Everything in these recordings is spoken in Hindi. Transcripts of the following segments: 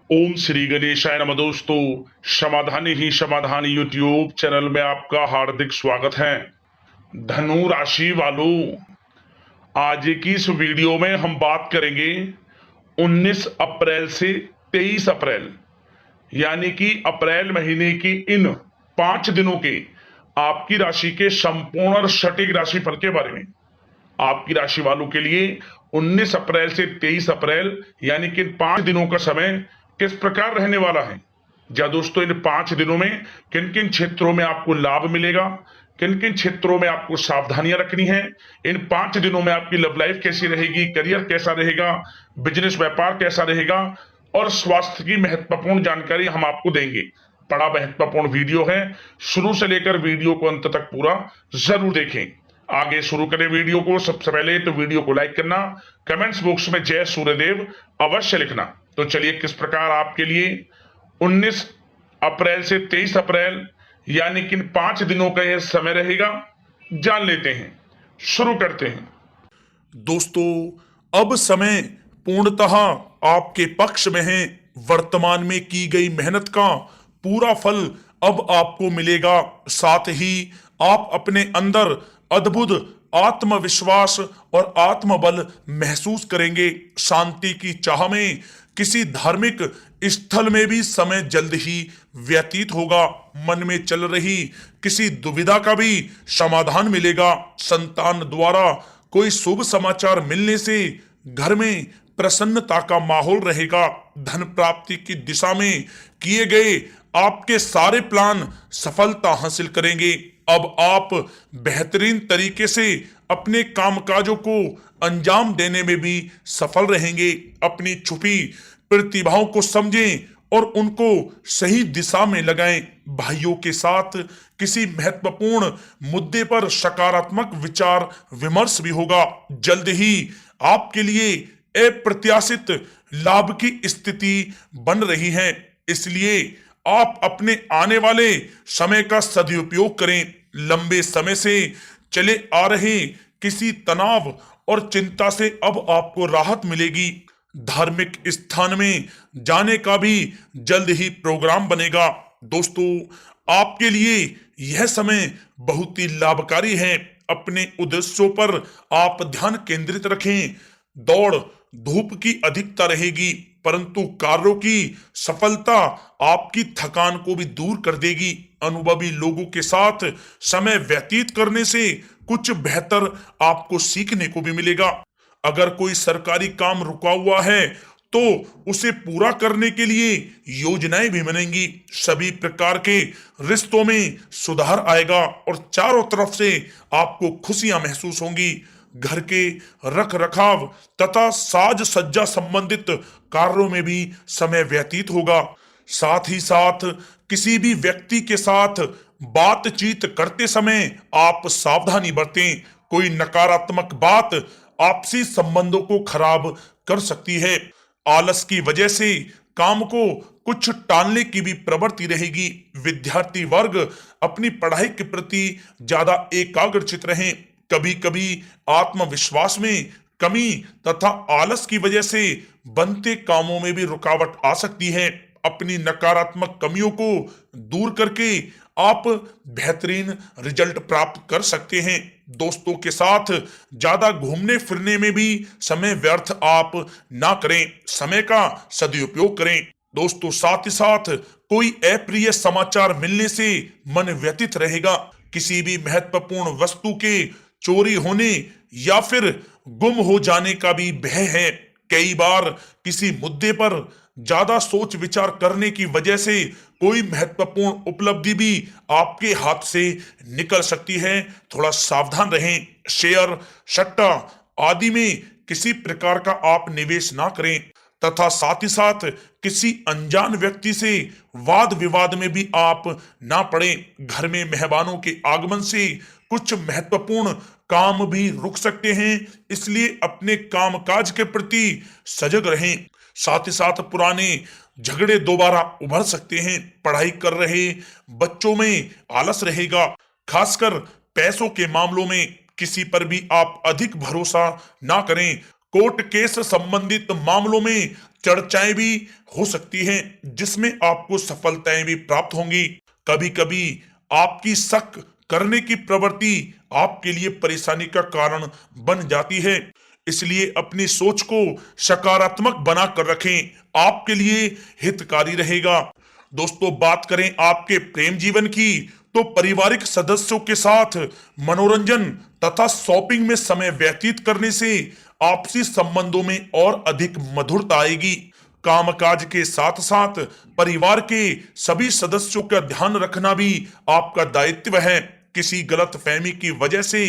ओम श्री गणेशाय नमः। दोस्तों, समाधान ही समाधान यूट्यूब चैनल में आपका हार्दिक स्वागत है। धनु राशि वालों, आज की इस वीडियो में हम बात करेंगे 19 अप्रैल से 23 अप्रैल यानी कि अप्रैल महीने की इन 5 दिनों के आपकी राशि के संपूर्ण और सटीक राशिफल के बारे में। आपकी राशि वालों के लिए 19 अप्रैल से 23 अप्रैल यानी कि इन 5 दिनों का समय किस प्रकार रहने वाला है। या दोस्तों, इन 5 दिनों में किन किन क्षेत्रों में आपको लाभ मिलेगा, किन किन क्षेत्रों में आपको सावधानियां रखनी है। इन 5 दिनों में आपकी लव लाइफ कैसी रहेगी, करियर कैसा रहेगा, बिजनेस व्यापार कैसा रहेगा और स्वास्थ्य की महत्वपूर्ण जानकारी हम आपको देंगे। बड़ा महत्वपूर्ण वीडियो है, शुरू से लेकर वीडियो को अंत तक पूरा जरूर देखें। आगे शुरू करें वीडियो को। सबसे पहले तो वीडियो को लाइक करना, कमेंट्स बॉक्स में जय सूर्यदेव अवश्य लिखना। तो चलिए, किस प्रकार आपके लिए 19 अप्रैल से 23 अप्रैल यानी कि इन 5 दिनों का यह समय रहेगा, जान लेते हैं। शुरू करते हैं। दोस्तों, अब समय पूर्णतः आपके पक्ष में है। वर्तमान में की गई मेहनत का पूरा फल अब आपको मिलेगा। साथ ही आप अपने अंदर अद्भुत आत्मविश्वास और आत्मबल महसूस करेंगे। शांति की चाह में किसी धार्मिक स्थल में भी समय जल्द ही व्यतीत होगा। मन में चल रही किसी दुविधा का भी समाधान मिलेगा। संतान द्वारा कोई शुभ समाचार मिलने से घर में प्रसन्नता का माहौल रहेगा। धन प्राप्ति की दिशा में किए गए आपके सारे प्लान सफलता हासिल करेंगे। अब आप बेहतरीन तरीके से अपने कामकाजों को अंजाम देने में भी सफल रहेंगे। अपनी छुपी प्रतिभाओं को समझें और उनको सही दिशा में लगाएं। भाइयों के साथ किसी महत्वपूर्ण मुद्दे पर सकारात्मक विचार विमर्श भी होगा। जल्द ही आपके लिए अप्रत्याशित लाभ की स्थिति बन रही है, इसलिए आप अपने आने वाले समय का सदुपयोग करें। लंबे समय से चले आ रहे किसी तनाव और चिंता से अब आपको राहत मिलेगी। धार्मिक स्थान में जाने का भी जल्द ही प्रोग्राम बनेगा। दोस्तों, आपके लिए यह समय बहुत ही लाभकारी है। अपने उद्देश्यों पर आप ध्यान केंद्रित रखें। दौड़ धूप की अधिकता रहेगी, परंतु कार्यों की सफलता आपकी थकान को भी दूर कर देगी। अनुभवी लोगों के साथ समय व्यतीत करने से कुछ बेहतर आपको सीखने को भी मिलेगा। अगर कोई सरकारी काम रुका हुआ है तो उसे पूरा करने के लिए योजनाएं भी बनेंगी। सभी प्रकार के रिश्तों में सुधार आएगा और चारों तरफ से आपको खुशियां महसूस होंगी। घर के रख रखाव तथा साज सज्जा संबंधित कार्यों में भी समय व्यतीत होगा। साथ ही साथ किसी भी व्यक्ति के साथ बातचीत करते समय आप सावधानी बरतें। कोई नकारात्मक बात आपसी संबंधों को खराब कर सकती है। आलस की वजह से काम को कुछ टालने की भी प्रवृत्ति रहेगी। विद्यार्थी वर्ग अपनी पढ़ाई के प्रति ज्यादा एकाग्रचित रहें। कभी कभी आत्मविश्वास में कमी तथा आलस की वजह से बनते कामों में भी रुकावट आ सकती है। अपनी नकारात्मक कमियों को दूर करके आप बेहतरीन रिजल्ट प्राप्त कर सकते हैं। दोस्तों के साथ ज्यादा घूमने फिरने में भी समय व्यर्थ आप ना करें, समय का सदुपयोग करें। दोस्तों, साथ ही साथ कोई अप्रिय समाचार मिलने से मन व्यथित रहेगा। किसी भी महत्वपूर्ण वस्तु के चोरी होने या फिर गुम हो जाने का भी भय है। कई बार किसी मुद्दे पर ज्यादा सोच विचार करने की वजह से कोई महत्वपूर्ण उपलब्धि भी आपके हाथ से निकल सकती है। थोड़ा सावधान रहें। शेयर सट्टा आदि में किसी प्रकार का आप निवेश ना करें तथा साथ ही साथ किसी अनजान व्यक्ति से वाद विवाद में भी आप ना पड़ें। घर में मेहमानों के आगमन से कुछ महत्वपूर्ण काम भी रुक सकते हैं, इसलिए अपने कामकाज के प्रति सजग रहें। साथ ही साथ पुराने झगड़े दोबारा उभर सकते हैं। पढ़ाई कर रहे बच्चों में आलस रहेगा। खासकर पैसों के मामलों में किसी पर भी आप अधिक भरोसा ना करें। कोर्ट केस संबंधित मामलों में चर्चाएं भी हो सकती हैं, जिसमें आपको सफलताएं भी प्राप्त होंगी। कभी कभी आपकी शक करने की प्रवृत्ति आपके लिए परेशानी का कारण बन जाती है, इसलिए अपनी सोच को सकारात्मक बनाकर रखें, आपके लिए हितकारी रहेगा। दोस्तों, बात करें आपके प्रेम जीवन की, तो पारिवारिक सदस्यों के साथ मनोरंजन तथा शॉपिंग में समय व्यतीत करने से आपसी संबंधों में और अधिक मधुरता आएगी। कामकाज के साथ साथ परिवार के सभी सदस्यों का ध्यान रखना भी आपका दायित्व है। किसी गलतफहमी की वजह से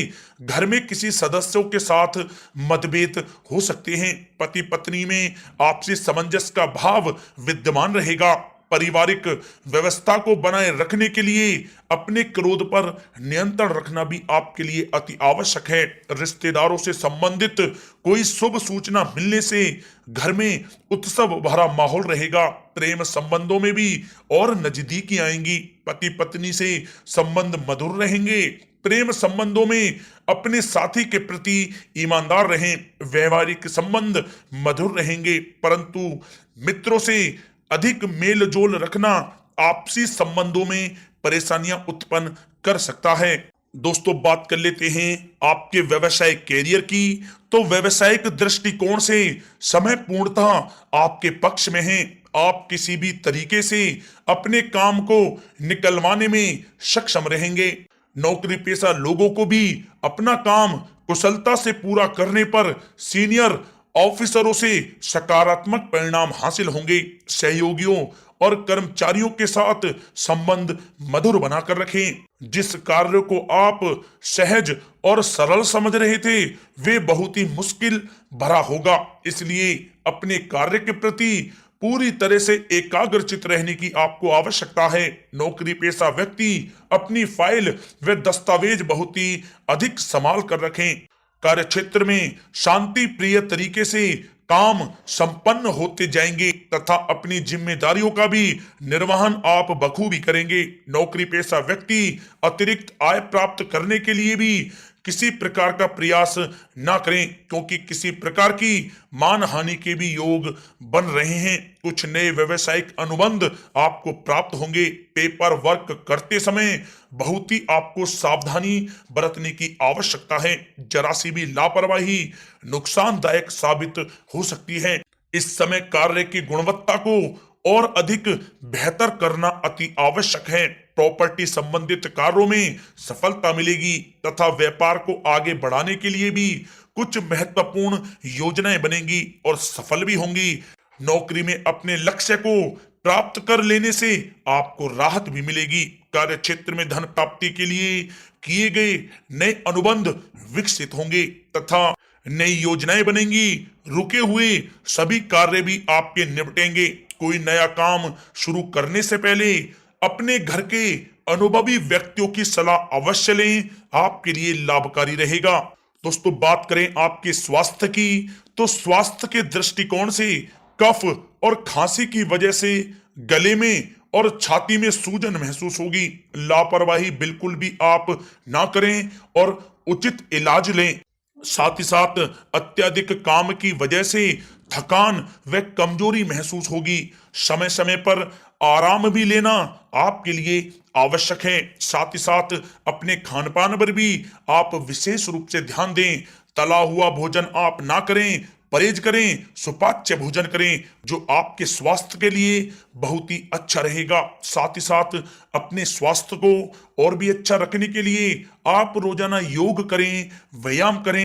घर में किसी सदस्यों के साथ मतभेद हो सकते हैं। पति पत्नी में आपसी सामंजस्य का भाव विद्यमान रहेगा। पारिवारिक व्यवस्था को बनाए रखने के लिए अपने क्रोध पर नियंत्रण रखना भी आपके लिए अति आवश्यक है। रिश्तेदारों से संबंधित कोई शुभ सूचना मिलने से घर में उत्सव भरा माहौल रहेगा। प्रेम संबंधों में भी और नजदीकी आएंगी। पति पत्नी से संबंध मधुर रहेंगे। प्रेम संबंधों में अपने साथी के प्रति ईमानदार रहें। वैवाहिक संबंध मधुर रहेंगे, परंतु मित्रों से अधिक मेल जोल रखना आपसी संबंधों में परेशानियां उत्पन्न कर सकता है। दोस्तों, बात कर लेते हैं आपके व्यवसायिक कैरियर की। तो व्यवसायिक दृष्टिकोण से समय पूर्णतः आपके पक्ष में है। आप किसी भी तरीके से अपने काम को निकलवाने में सक्षम रहेंगे। नौकरी पेशा लोगों को भी अपना काम कुशलता से पूरा करने पर सीनियर ऑफिसरों से सकारात्मक परिणाम हासिल होंगे। सहयोगियों और कर्मचारियों के साथ संबंध मधुर बनाकर रखें। जिस कार्य को आप सहज और सरल समझ रहे थे, वे बहुत ही मुश्किल भरा होगा। इसलिए अपने कार्य के प्रति पूरी तरह से एकाग्रचित रहने की आपको आवश्यकता है। नौकरी पेशा व्यक्ति अपनी फाइल व दस्तावेज बहुत ही अधिक संभाल कर रखें। कार्य क्षेत्र में शांति प्रिय तरीके से काम संपन्न होते जाएंगे तथा अपनी जिम्मेदारियों का भी निर्वहन आप बखूबी करेंगे। नौकरी पेशा व्यक्ति अतिरिक्त आय प्राप्त करने के लिए भी किसी प्रकार का प्रयास ना करें, क्योंकि किसी प्रकार की मान हानि के भी योग बन रहे हैं। कुछ नए व्यवसायिक अनुबंध आपको प्राप्त होंगे। पेपर वर्क करते समय बहुत ही आपको सावधानी बरतने की आवश्यकता है। जरा सी भी लापरवाही नुकसानदायक साबित हो सकती है। इस समय कार्य की गुणवत्ता को और अधिक बेहतर करना अति आवश्यक है। प्रॉपर्टी संबंधित कार्यों में सफलता मिलेगी तथा व्यापार को आगे बढ़ाने के लिए भी कुछ महत्वपूर्ण योजनाएं बनेंगी और सफल भी होंगी। नौकरी में अपने लक्ष्य को प्राप्त कर लेने से आपको राहत भी मिलेगी। कार्य क्षेत्र में धन प्राप्ति के लिए किए गए नए अनुबंध विकसित होंगे तथा नई योजनाएं बनेंगी। रुके हुए सभी कार्य भी आपके निपटेंगे। कोई नया काम शुरू करने से पहले अपने घर के अनुभवी व्यक्तियों की सलाह अवश्य लें, आपके लिए लाभकारी रहेगा। दोस्तों, बात करें आपके स्वास्थ्य की, तो स्वास्थ्य के दृष्टिकोण से कफ और खांसी की वजह से गले में और छाती में सूजन महसूस होगी। लापरवाही बिल्कुल भी आप ना करें और उचित इलाज लें। साथ ही साथ अत्यधिक काम की वजह से थकान व कमजोरी महसूस होगी। समय समय पर आराम भी लेना आपके लिए आवश्यक है। साथ ही साथ अपने खान पान पर भी आप विशेष रूप से ध्यान दें। तला हुआ भोजन आप ना करें, परहेज करें, सुपाच्य भोजन करें, जो आपके स्वास्थ्य के लिए बहुत ही अच्छा रहेगा। साथ ही साथ अपने स्वास्थ्य को और भी अच्छा रखने के लिए आप रोजाना योग करें, व्यायाम करें।